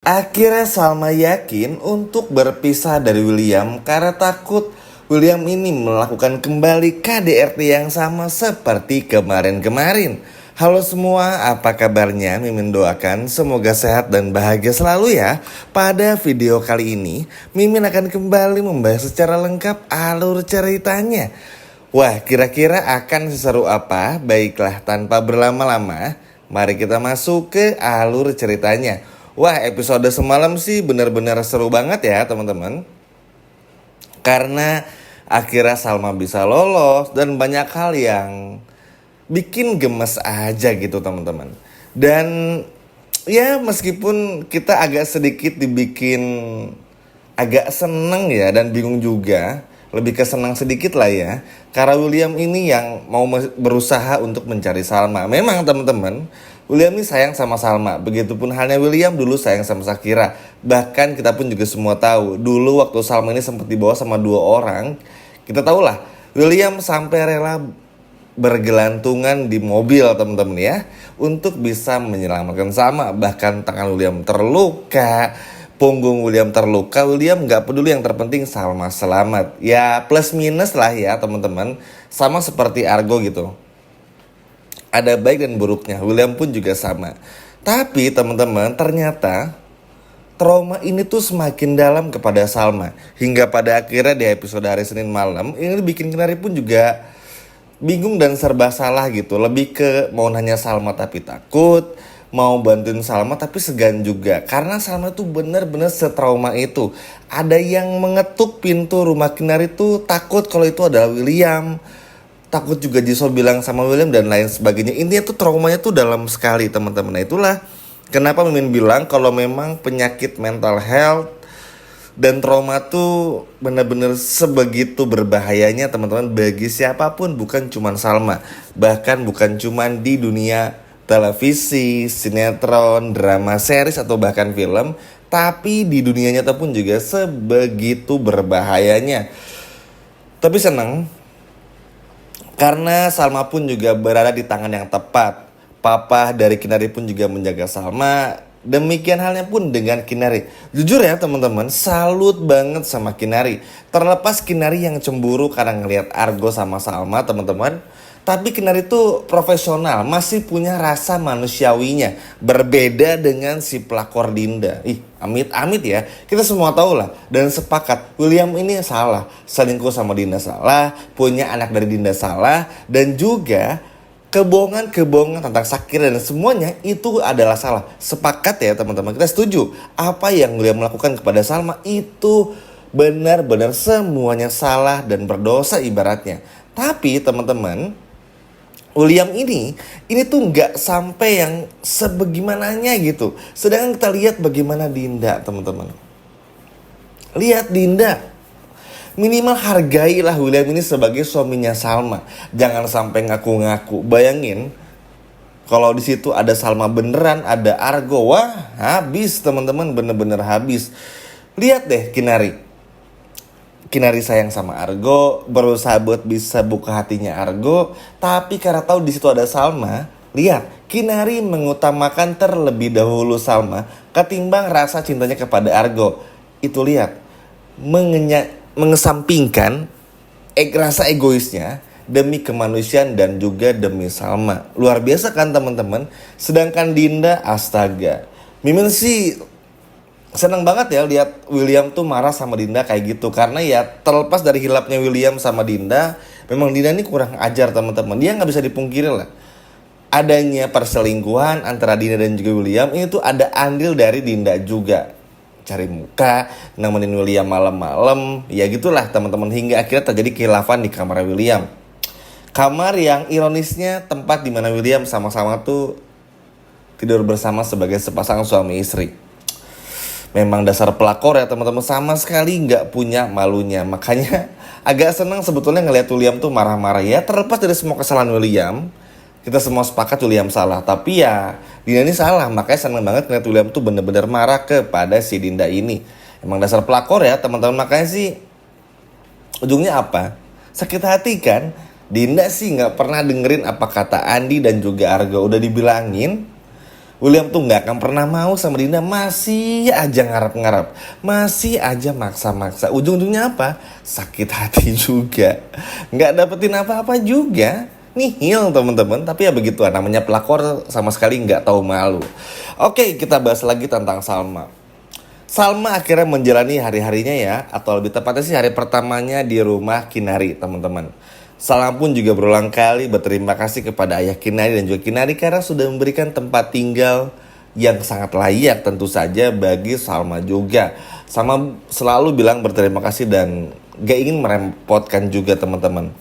Akhirnya Salma yakin untuk berpisah dari William karena takut William ini melakukan kembali KDRT yang sama seperti kemarin-kemarin. Halo semua, apa kabarnya? Mimin doakan semoga sehat dan bahagia selalu ya. Pada video kali ini, Mimin akan kembali membahas secara lengkap alur ceritanya. Wah, kira-kira akan seseru apa? Baiklah, tanpa berlama-lama, mari kita masuk ke alur ceritanya. Wah, episode semalam sih benar-benar seru banget ya teman-teman. Karena akhirnya Salma bisa lolos dan banyak hal yang bikin gemes aja gitu teman-teman. Dan ya meskipun kita agak sedikit dibikin agak seneng ya dan bingung juga. Lebih ke senang sedikit lah ya. Karena William ini yang mau berusaha untuk mencari Salma. Memang teman-teman, William ini sayang sama Salma. Begitupun halnya William dulu sayang sama Shakira. Bahkan kita pun juga semua tahu, dulu waktu Salma ini sempat dibawa sama dua orang, kita tahu lah, William sampai rela bergelantungan di mobil teman-teman ya, untuk bisa menyelamatkan Salma. Bahkan tangan William terluka, punggung William terluka, William gak peduli, yang terpenting Salma selamat. Ya plus minus lah ya teman-teman, sama seperti Argo gitu. Ada baik dan buruknya, William pun juga sama. Tapi teman-teman, ternyata trauma ini tuh semakin dalam kepada Salma. Hingga pada akhirnya di episode hari Senin malam, ini bikin Kinari pun juga bingung dan serba salah gitu. Lebih ke mau nanya Salma tapi takut, mau bantuin Salma tapi segan juga. Karena Salma tuh bener-bener setrauma itu. Ada yang mengetuk pintu rumah Kinari tuh takut kalau itu adalah William. Takut juga Jisoo bilang sama William dan lain sebagainya. Intinya tuh traumanya tuh dalam sekali teman-teman. Nah itulah kenapa Mimin bilang kalau memang penyakit mental health dan trauma tuh benar-benar sebegitu berbahayanya teman-teman bagi siapapun, bukan cuman Salma. Bahkan bukan cuman di dunia televisi, sinetron, drama series atau bahkan film, tapi di dunia nyata pun juga sebegitu berbahayanya. Tapi senang karena Salma pun juga berada di tangan yang tepat. Papa dari Kinari pun juga menjaga Salma. Demikian halnya pun dengan Kinari. Jujur ya teman-teman, salut banget sama Kinari. Terlepas Kinari yang cemburu karena ngelihat Argo sama Salma teman-teman, tapi Kinari tuh profesional, masih punya rasa manusiawinya. Berbeda dengan si pelakor Dinda. Amit-amit ya, kita semua tahu lah dan sepakat William ini salah. Selingkuh sama Dinda salah, punya anak dari Dinda salah, dan juga kebohongan-kebohongan tentang Shakira dan semuanya itu adalah salah. Sepakat ya teman-teman, kita setuju. Apa yang William melakukan kepada Salma itu benar-benar semuanya salah dan berdosa ibaratnya. Tapi teman-teman, William ini tuh nggak sampai yang sebegimananya gitu. Sedangkan kita lihat bagaimana Dinda teman-teman. Lihat Dinda, minimal hargailah William ini sebagai suaminya Salma. Jangan sampai ngaku-ngaku. Bayangin kalau di situ ada Salma beneran, ada Argo, wah habis teman-teman, bener-bener habis. Lihat deh Kinari sayang sama Argo, berusaha buat bisa buka hatinya Argo, tapi karena tahu di situ ada Salma, lihat Kinari mengutamakan terlebih dahulu Salma ketimbang rasa cintanya kepada Argo. Itu lihat, mengesampingkan rasa egoisnya demi kemanusiaan dan juga demi Salma. Luar biasa kan teman-teman. Sedangkan Dinda, astaga, Mimin sih senang banget ya lihat William tuh marah sama Dinda kayak gitu. Karena ya terlepas dari hilapnya William sama Dinda, memang Dinda ini kurang ajar teman-teman. Dia gak bisa dipungkiri lah, adanya perselingkuhan antara Dinda dan juga William ini tuh ada andil dari Dinda juga. Cari muka, nemenin William malam-malam, ya gitulah teman-teman. Hingga akhirnya terjadi khilafan di kamar William. Kamar yang ironisnya tempat dimana William sama-sama tuh tidur bersama sebagai sepasang suami istri. Memang dasar pelakor ya teman-teman, sama sekali nggak punya malunya. Makanya agak senang sebetulnya ngelihat William tuh marah-marah ya. Terlepas dari semua kesalahan William, kita semua sepakat William salah. Tapi ya Dinda ini salah. Makanya senang banget ngeliat William tuh bener-bener marah kepada si Dinda ini. Emang dasar pelakor ya teman-teman. Makanya sih ujungnya apa? Sakit hati kan. Dinda sih nggak pernah dengerin apa kata Andi dan juga Argo. Udah dibilangin William tuh nggak akan pernah mau sama Dinda, masih aja ngarep-ngarep, masih aja maksa-maksa. Ujung-ujungnya apa? Sakit hati juga, nggak dapetin apa-apa juga. Nihil teman-teman, tapi ya begitu namanya pelakor sama sekali nggak tahu malu. Oke, kita bahas lagi tentang Salma. Salma akhirnya menjalani hari-harinya ya, atau lebih tepatnya sih hari pertamanya di rumah Kinari teman-teman. Salma pun juga berulang kali berterima kasih kepada ayah Kinari dan juga Kinari karena sudah memberikan tempat tinggal yang sangat layak tentu saja bagi Salma juga. Salma selalu bilang berterima kasih dan gak ingin merepotkan juga teman-teman.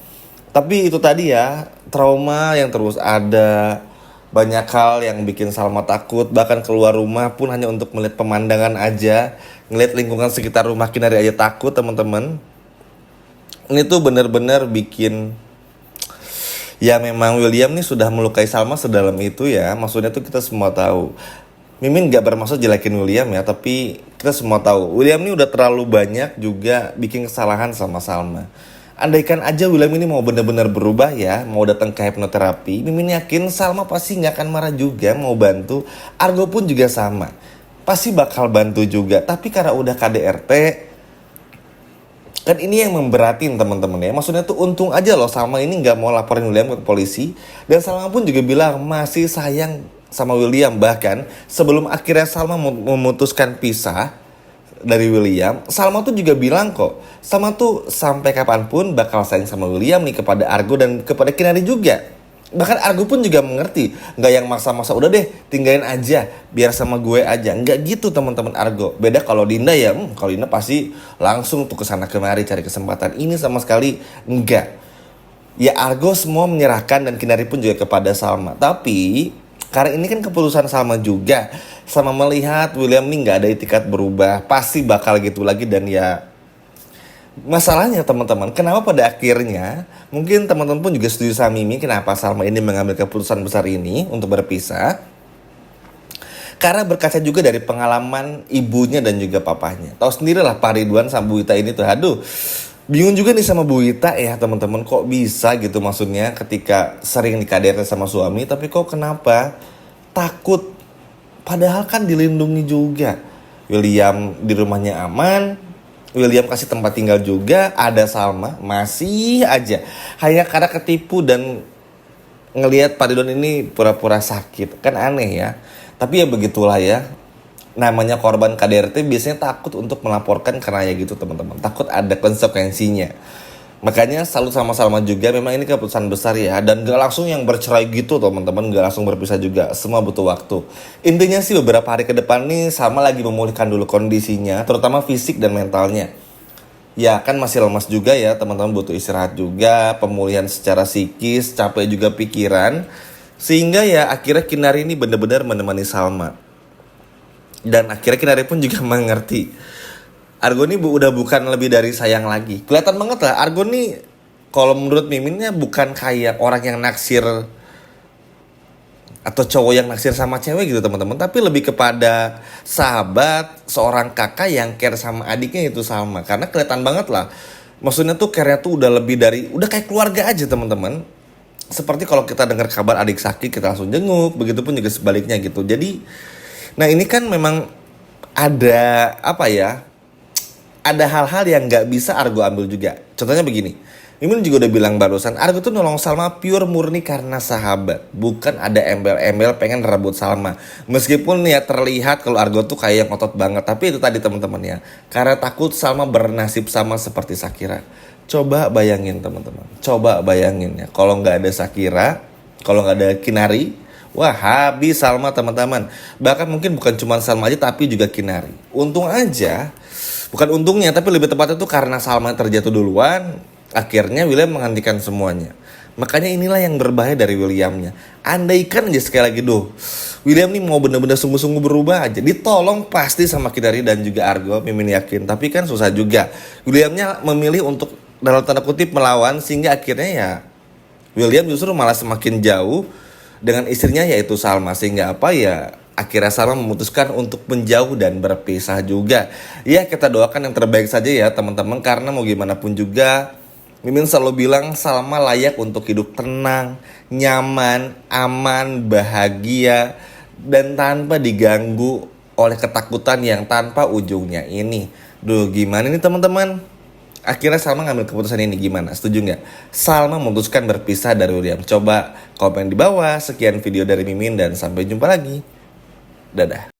Tapi itu tadi ya, trauma yang terus ada, banyak hal yang bikin Salma takut, bahkan keluar rumah pun hanya untuk melihat pemandangan aja, ngeliat lingkungan sekitar rumah Kinari aja takut teman-teman. Ini tuh bener-bener bikin, ya memang William nih sudah melukai Salma sedalam itu ya. Maksudnya tuh kita semua tahu, Mimin gak bermaksud jelekin William ya, tapi kita semua tahu William ini udah terlalu banyak juga bikin kesalahan sama Salma. Andaikan aja William ini mau bener-bener berubah ya, mau datang ke hipnoterapi, Mimin yakin Salma pasti gak akan marah juga, mau bantu. Argo pun juga sama, pasti bakal bantu juga. Tapi karena udah KDRT, kan ini yang memberatin teman-teman ya. Maksudnya tuh untung aja loh Salma ini gak mau laporin William ke polisi. Dan Salma pun juga bilang masih sayang sama William. Bahkan sebelum akhirnya Salma memutuskan pisah dari William, Salma tuh juga bilang kok, Salma tuh sampai kapanpun bakal sayang sama William nih, kepada Argo dan kepada Kinari juga. Bahkan Argo pun juga mengerti, nggak yang maksa-maksa udah deh tinggalin aja biar sama gue aja, nggak gitu teman-teman Argo. Beda kalau Dinda ya, kalau Dinda pasti langsung tuh kesana kemari cari kesempatan. Ini sama sekali enggak. Ya Argo semua menyerahkan dan Kinari pun juga kepada Salma. Tapi karena ini kan keputusan Salma juga, sama melihat William nih nggak ada itikat berubah, pasti bakal gitu lagi. Dan ya masalahnya teman-teman, kenapa pada akhirnya mungkin teman-teman pun juga setuju sama Mimi kenapa Salma ini mengambil keputusan besar ini untuk berpisah. Karena berkaca juga dari pengalaman ibunya dan juga papanya. Tahu sendiri lah Pak Ridwan sama Bu Ita ini tuh, aduh, bingung juga nih sama Bu Ita ya teman-teman, kok bisa gitu, maksudnya ketika sering dikaderkan sama suami tapi kok kenapa takut, padahal kan dilindungi juga. William di rumahnya aman, William kasih tempat tinggal juga, ada Salma, masih aja hanya karena ketipu dan ngelihat Pak Ridwan ini pura-pura sakit, kan aneh ya. Tapi ya begitulah ya, namanya korban KDRT biasanya takut untuk melaporkan karena ya gitu teman-teman, takut ada konsekuensinya. Makanya salut sama Salma juga, memang ini keputusan besar ya, dan gak langsung yang bercerai gitu teman-teman, gak langsung berpisah juga, semua butuh waktu. Intinya sih beberapa hari ke depan nih Salma lagi memulihkan dulu kondisinya, terutama fisik dan mentalnya. Ya kan masih lemas juga ya teman-teman, butuh istirahat juga, pemulihan secara psikis, capek juga pikiran. Sehingga ya akhirnya Kinari ini benar-benar menemani Salma. Dan akhirnya Kinari pun juga mengerti, Argo ini udah bukan lebih dari sayang lagi. Kelihatan banget lah Argo nih, kalau menurut Miminnya bukan kayak orang yang naksir atau cowok yang naksir sama cewek gitu teman-teman, tapi lebih kepada sahabat, seorang kakak yang care sama adiknya itu Salma. Karena kelihatan banget lah, maksudnya tuh care-nya tuh udah lebih dari, udah kayak keluarga aja teman-teman. Seperti kalau kita dengar kabar adik sakit kita langsung jenguk, begitupun juga sebaliknya gitu. Jadi, nah ini kan memang ada apa ya? Ada hal-hal yang nggak bisa Argo ambil juga. Contohnya begini, Mimin juga udah bilang barusan, Argo tuh nolong Salma pure murni karena sahabat, bukan ada embel-embel pengen rebut Salma. Meskipun ya terlihat kalau Argo tuh kayak yang otot banget, tapi itu tadi teman-teman ya, karena takut Salma bernasib sama seperti Shakira. Coba bayangin teman-teman, coba bayangin ya, kalau nggak ada Shakira, kalau nggak ada Kinari, wah habis Salma teman-teman. Bahkan mungkin bukan cuma Salma aja tapi juga Kinari. Untung aja, bukan untungnya tapi lebih tepatnya tuh karena Salma terjatuh duluan, akhirnya William menghentikan semuanya. Makanya inilah yang berbahaya dari Williamnya. Andaikan aja sekali lagi William nih mau bener-bener sungguh-sungguh berubah aja, ditolong pasti sama Kinari dan juga Argo, Mimin yakin. Tapi kan susah juga, Williamnya memilih untuk dalam tanda kutip melawan, sehingga akhirnya ya William justru malah semakin jauh dengan istrinya yaitu Salma. Sehingga apa ya, akhirnya Salma memutuskan untuk menjauh dan berpisah juga. Ya kita doakan yang terbaik saja ya teman-teman, karena mau gimana pun juga Mimin selalu bilang Salma layak untuk hidup tenang, nyaman, aman, bahagia, dan tanpa diganggu oleh ketakutan yang tanpa ujungnya ini. Duh, gimana nih teman-teman? Akhirnya Salma ngambil keputusan ini, gimana? Setuju nggak? Salma memutuskan berpisah dari William. Coba komen di bawah. Sekian video dari Mimin dan sampai jumpa lagi. Dadah.